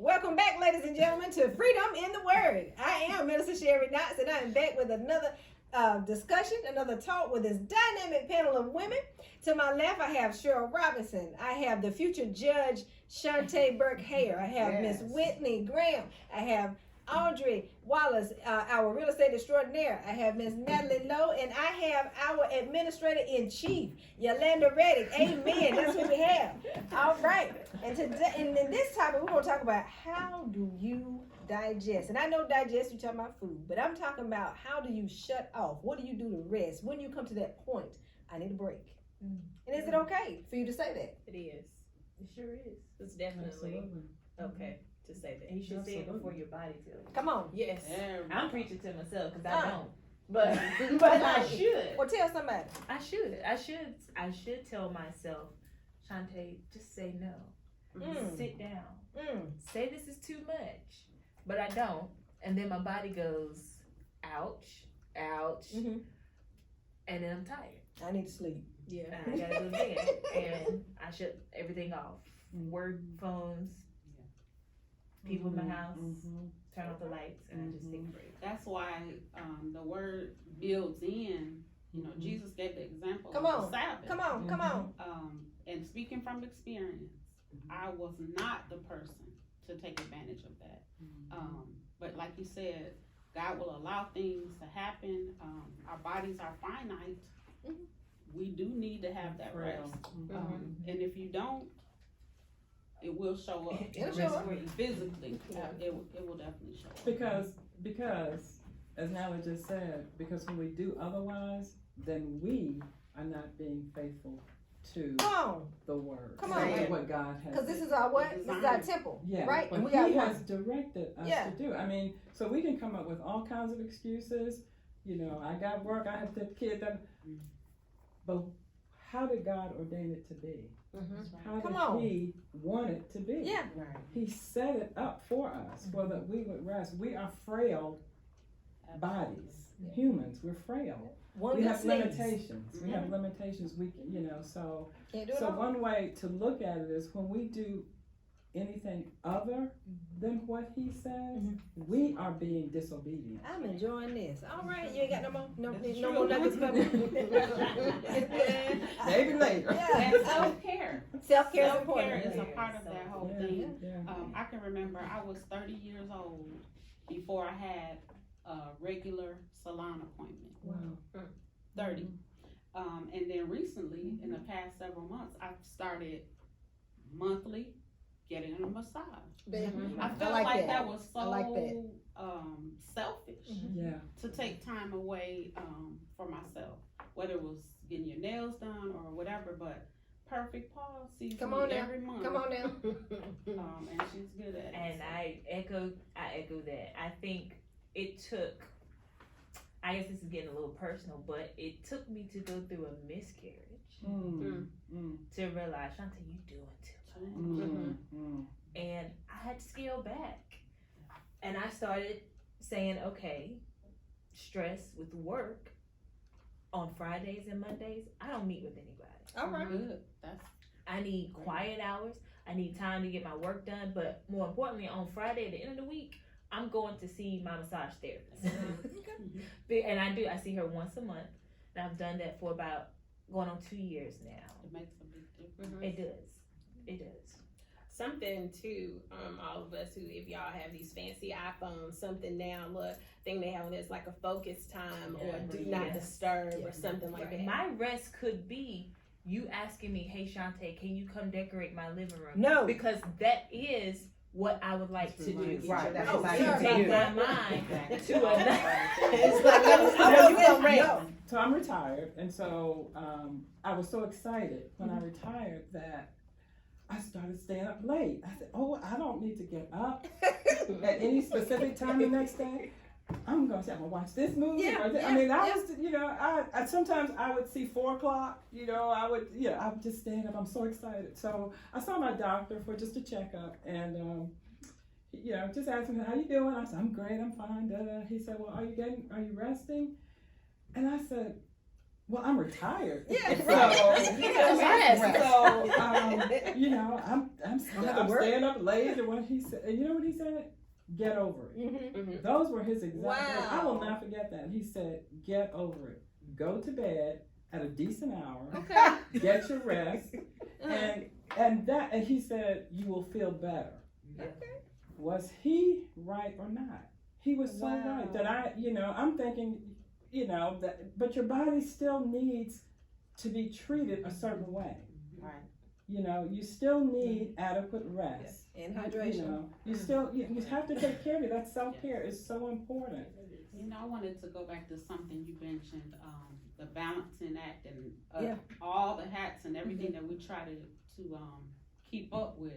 Welcome back, ladies and gentlemen, to Freedom in the Word. I am Minister Sherry Knotts, and I am back with another discussion, another talk with this dynamic panel of women. To my left, I have Cheryl Robinson. I have the future judge, Shantae Burke-Hare. I have Miss Whitney Graham. I have Audrey Wallace, our real estate extraordinaire. I have Miss Natalie Lowe, and I have our administrator-in-chief, Yolanda Reddick. Amen. That's what we have. All right. And today, and in this topic, we're going to talk about how do you digest. And I know digest, you're talking about food, but I'm talking about how do you shut off? What do you do to rest? When you come to that point, I need a break. And is it okay for you to say that? It is. It sure is. It's definitely okay to say that. And you should say it before your body tells you. Come on. Yes. I'm preaching to myself because I don't. But I should. Or tell somebody. I should tell myself, Shantae, just say no. Sit down. Say this is too much. But I don't. And then my body goes, ouch, ouch. And then I'm tired. I need to sleep. Yeah. And I gotta go to bed. And I shut everything off. Work, phones, people in my house, turn off the lights, and I just take a break. That's why the word builds in. You know, Jesus gave the example Come of on. the Sabbath. Come on, come on. And speaking from experience, I was not the person to take advantage of that. But like you said, God will allow things to happen. Our bodies are finite. We do need to have that rest. And if you don't, it will show up. It'll show up. Physically. It will definitely show up. Because, as Nala just said, because when we do otherwise, then we are not being faithful to the word. Come on. What God has. Because this is our what? This is our temple. Yeah, right? But And we He got has directed us to do. I mean, so we can come up with all kinds of excuses. You know, I got work, I have the kid. But how did God ordain it to be? How did He want it to be? Yeah. He set it up for us so that we would rest. We are frail bodies. Humans, we're frail. We have limitations. We have limitations. We can, you know, so one way to look at it is when we do anything other than what He says, we are being disobedient. I'm enjoying this. All right, you ain't got no more more nuggets coming. Maybe later. Yeah. And self-care. Self-care is Self-care important. is a part of that whole thing. Yeah. I can remember I was 30 years old before I had a regular salon appointment. Wow. 30. And then recently, in the past several months, I've started monthly getting a massage. I felt like that was so selfish to take time away for myself, whether it was getting your nails done or whatever, but Perfect Paul sees me every month. Come on now. And she's good at it. And I echo that. I think it took, I guess this is getting a little personal, but it took me to go through a miscarriage to realize, Shantae, you doing too much. And I had to scale back. And I started saying, okay, stress with work on Fridays and Mondays, I don't meet with anybody. All right. Good. I need quiet hours. I need time to get my work done. But more importantly, on Friday at the end of the week, I'm going to see my massage therapist. And I see her once a month. And I've done that for about going on 2 years now. It makes a big difference. It does. It does. Something too, all of us who, if y'all have these fancy iPhones, something now, look, thing they have on there's like a focus time or do not disturb or something like that. My rest could be you asking me, hey Shantae, can you come decorate my living room? No. Because that is what I would like to do. Right. That's what I take my mind to another. It's like, So I'm retired, and so I was so excited when I retired that I started staying up late. I said, oh, I don't need to get up at any specific time the next day. I'm going to say, I'm going to watch this movie. I mean, I was, you know, I sometimes I would see 4 o'clock, you know, I'm just staying up. I'm so excited. So I saw my doctor for just a checkup, and, you know, just asked me, how you doing? I said, I'm great, I'm fine. He said, well, are you resting? And I said, well, I'm retired. Yeah, So you know, I'm staying up late, and what he said, and you know what he said? Get over it. Mm-hmm. Those were his exact words. I will Wow. not forget that. He said, get over it. Go to bed at a decent hour. Okay. Get your rest. And he said, you will feel better. Okay. Was he right or not? He was so Wow. right that I'm thinking, but your body still needs to be treated a certain way. Right. You still need adequate rest. And hydration. You still, you have to take care of it. That self-care is so important. I wanted to go back to something you mentioned, the balancing act and Yeah. all the hats and everything that we try to keep up with.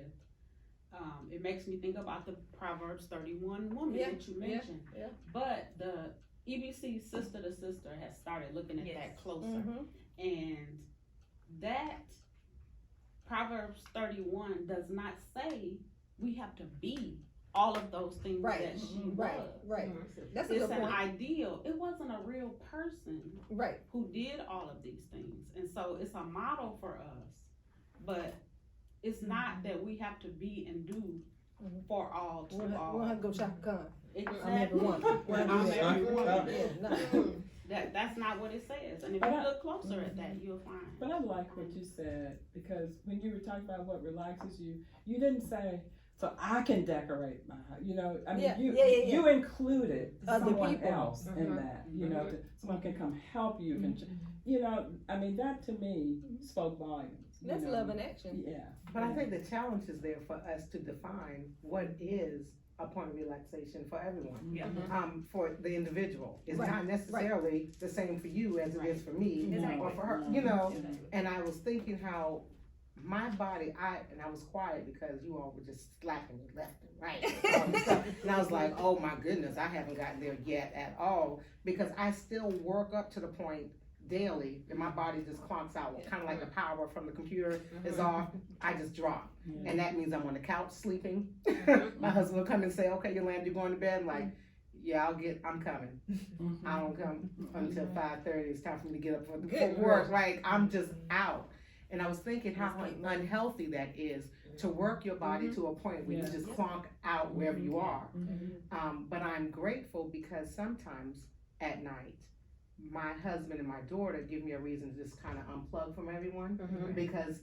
It makes me think about the Proverbs 31 woman that you mentioned. Yeah. But the EBC Sister to Sister has started looking at that closer. Mm-hmm. And that Proverbs 31 does not say we have to be all of those things Right. that she Right. was. Right. That's a It's good an point. ideal. It wasn't a real person Right. who did all of these things. And so it's a model for us. But it's not that we have to be and do for all to all. We'll have to go Chaka Khan. Exactly. I'm everyone. I'm everyone. Yeah, no. That's not what it says. And if you look closer at that, you'll find. But I like what you said, because when you were talking about what relaxes you, you didn't say, so I can decorate my house. You included Other someone people. else in that. That someone can come help you. That to me spoke volumes. That's love in action. Yeah. But I think the challenge is there for us to define what is a point of relaxation for everyone. Yeah. For the individual. It's Right. not necessarily the same for you as it is for me Exactly. or for her, And I was thinking how my body, I was quiet because you all were just slapping me left and right. And all this stuff. And I was like, oh my goodness, I haven't gotten there yet at all, because I still work up to the point daily and my body just clonks out, kind of like the power from the computer is off. I just drop. And that means I'm on the couch sleeping. My husband will come and say, okay, Yolanda, you going to bed? I'm like, yeah, I'm coming. I don't come until 5:30. It's time for me to get up for work. Like, I'm just out. And I was thinking how unhealthy that is, to work your body to a point where you just clonk out wherever you are. But I'm grateful because sometimes at night, my husband and my daughter give me a reason to just kind of unplug from everyone, because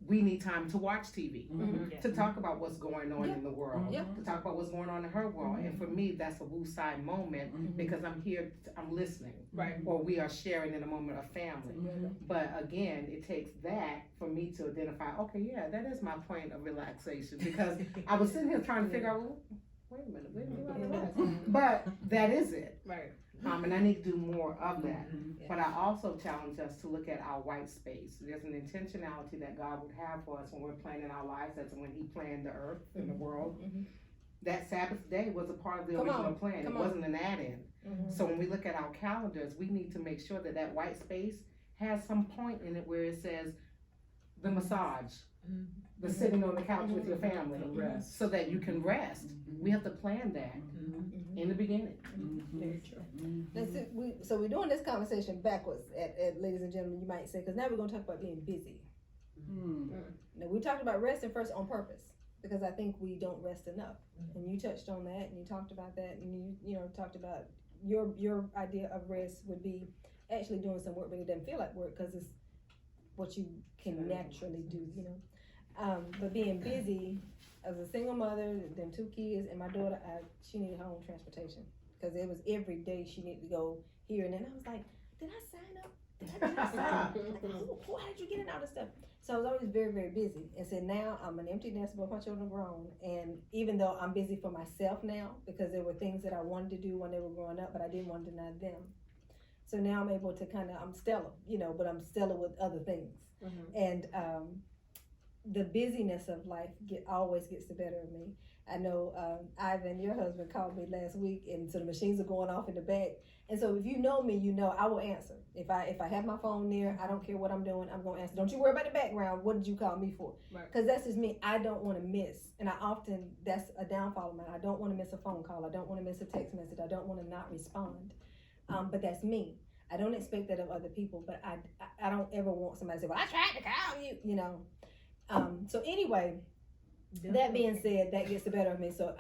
we need time to watch TV, to talk about what's going on in the world, to talk about what's going on in her world. And for me, that's a woosai moment, because I'm here, I'm listening, or we are sharing in a moment of family. But again, it takes that for me to identify, okay, yeah, that is my point of relaxation, because I was sitting here trying to figure out, well, wait a minute, where do I relax? But that is it. Right. And I need to do more of that. But I also challenge us to look at our white space. There's an intentionality that God would have for us when we're planning our lives, as when He planned the earth and the world. That Sabbath day was a part of the original plan. It wasn't an add-in. So when we look at our calendars, we need to make sure that that white space has some point in it where it says the massage, the sitting on the couch with your family, Rest. so that you can rest. We have to plan that in the beginning. Very true. So we're doing this conversation backwards, ladies and gentlemen, you might say, because now we're going to talk about being busy. Now, we talked about resting first on purpose, because I think we don't rest enough. And you touched on that, and you talked about that, and you talked about your idea of rest would be actually doing some work, but it doesn't feel like work because it's what you can naturally do, But being busy, as a single mother, then 2 kids, and my daughter, she needed her own transportation, because it was every day she needed to go here and then. I was like, did I sign up? Did I sign up? How did you get in all this stuff? So I was always very, very busy. And so now I'm an empty nest, both my children are grown. And even though I'm busy for myself now, because there were things that I wanted to do when they were growing up, but I didn't want to deny them. So now I'm able to I'm stellar, but I'm stellar with other things. And the busyness of life always gets the better of me. I know Ivan, your husband, called me last week, and so the machines are going off in the back. And so if you know me, I will answer. If I have my phone near, I don't care what I'm doing, I'm going to answer. Don't you worry about the background. What did you call me for? Because that's just me. I don't want to miss. And that's a downfall of mine. I don't want to miss a phone call. I don't want to miss a text message. I don't want to not respond. But that's me. I don't expect that of other people, but I don't ever want somebody to say, well, I tried to call you, So anyway, that being said, that gets the better of me. So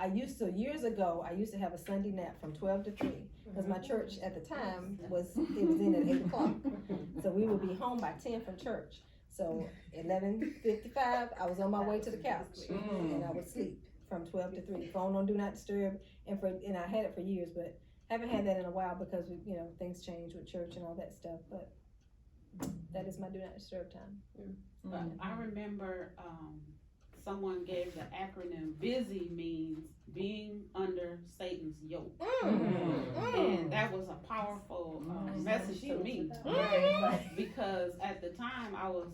years ago, I used to have a Sunday nap from 12 to 3 because my church at the time was in at 8 o'clock. So we would be home by 10 from church. So 11:55, I was on my way to the couch and I would sleep from 12 to 3. Phone on do not disturb, and I had it for years, but haven't had that in a while because things change with church and all that stuff. But that is my do not disturb time. But I remember someone gave the acronym BUSY means being under Satan's yoke. And that was a powerful message to me. Because at the time I was,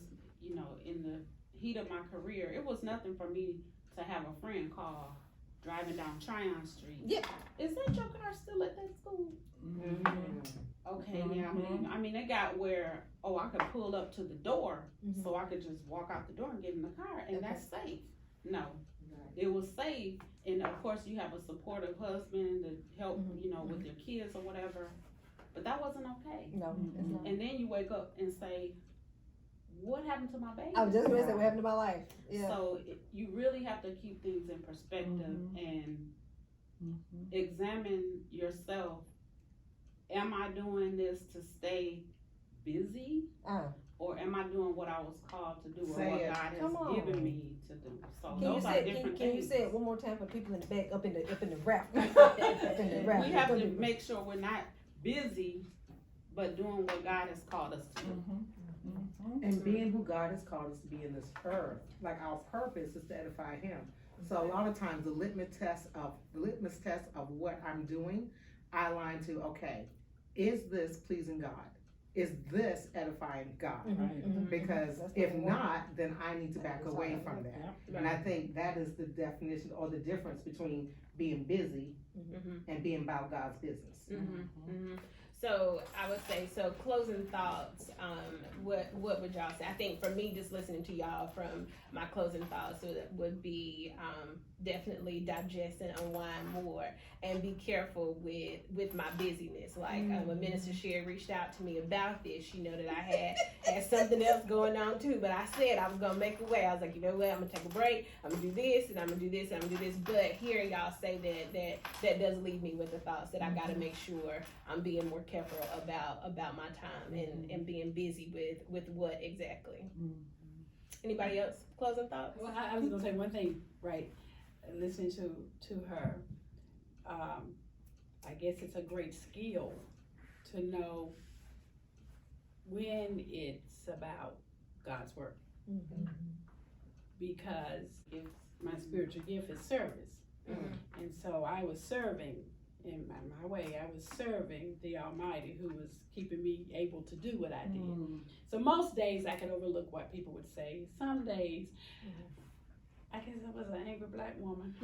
in the heat of my career, it was nothing for me to have a friend call driving down Tryon Street. Yeah. Is that your car still at that school? Okay, yeah. I mean, it got where, I could pull up to the door so I could just walk out the door and get in the car, and that's safe. No, it was safe, and of course you have a supportive husband to help, with your kids or whatever, but that wasn't okay. No, it's not. And then you wake up and say, what happened to my baby? I was just going to say, what happened to my life? Yeah. So you really have to keep things in perspective and examine yourself. Am I doing this to stay busy? Or am I doing what I was called to do, or what God has given me to do? So those are different things. Can you say it one more time for people in the back, up in the wrap? We have to make sure we're not busy, but doing what God has called us to do. And being who God has called us to be in this earth. Like our purpose is to edify Him. So a lot of times the litmus test of what I'm doing, I align to, okay, is this pleasing God? Is this edifying God? Because if not, then I need to back away from that. And I think that is the definition or the difference between being busy and being about God's business. So I would say, closing thoughts, what would y'all say? I think for me, just listening to y'all, from my closing thoughts would be definitely digest and unwind more, and be careful with my busyness. Like when Minister Sherry reached out to me about this, she know that I had something else going on too, but I said I was gonna make a way. I was like, you know what, I'm gonna take a break, I'm gonna do this, and I'm gonna do this, and I'm gonna do this. But hearing y'all say that does leave me with the thoughts that I gotta make sure I'm being more careful about my time and being busy with what exactly. Anybody else? Closing thoughts? Well, I was gonna say one thing, right? Listening to her, I guess it's a great skill to know when it's about God's work, because my spiritual gift is service, and so I was serving in my way. I was serving the Almighty, who was keeping me able to do what I did. So most days I could overlook what people would say. Some days, I guess I was an angry black woman.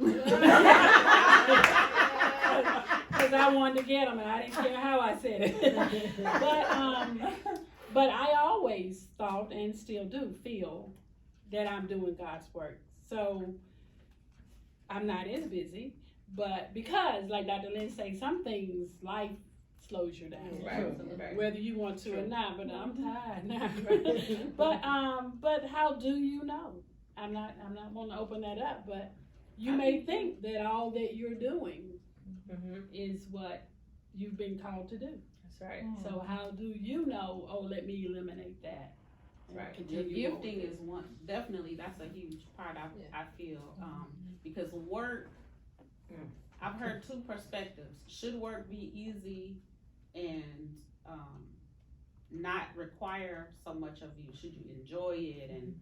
Because I wanted to get them, and I didn't care how I said it. But I always thought, and still do feel, that I'm doing God's work. So I'm not as busy, but because, like Dr. Lynn said, some things, life slows you down. Right. Whether you want to or not, but I'm tired now. But how do you know? I'm not want to open that up, but you may think that all that you're doing is what you've been called to do. That's right. So how do you know, let me eliminate that? Right. The gifting is one, definitely, that's a huge part I feel, because work, I've heard two perspectives. Should work be easy and not require so much of you? Should you enjoy it and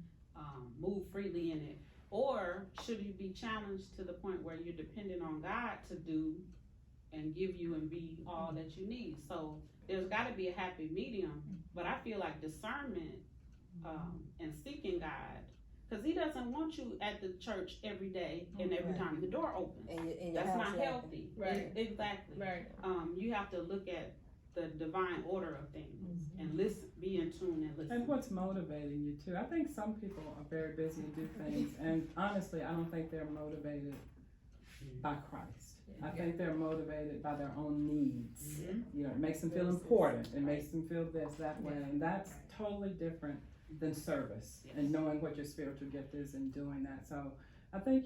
move freely in it? Or should you be challenged to the point where you're dependent on God to do and give you and be all that you need? So there's got to be a happy medium, but I feel like discernment and seeking God, because He doesn't want you at the church every day and every time the door opens. That's not healthy. Right. Exactly. Right. You have to look at the divine order of things and listen, be in tune and listen. And what's motivating you too. I think some people are very busy and do things, and honestly, I don't think they're motivated by Christ. I think they're motivated by their own needs. You know, it makes them feel important. It makes them feel this, that way, and that's totally different than service, Yes. and knowing what your spiritual gift is and doing that. So I think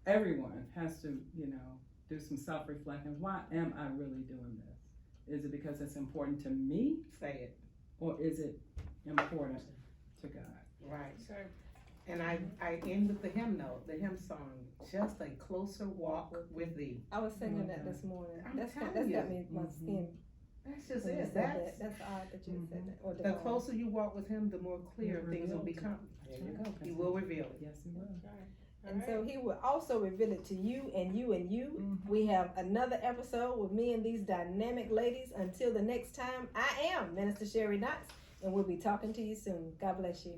everyone has to, do some self-reflecting. Why am I really doing this? Is it because it's important to me? Say it. Or is it important to God? Right. Sure. And I end with the hymn song, just a closer walk with thee. I was singing that this morning. I'm That's telling got you. me my skin. That's just when you it. said that. That's odd that you said that. Or The divine. closer you walk with him, the more clear He things will reveals become. it. There you go. He will reveal it. Yes, he will. And so he will also reveal it to you and you and you. Mhm. We have another episode with me and these dynamic ladies. Until the next time, I am Minister Sherry Knox, and we'll be talking to you soon. God bless you.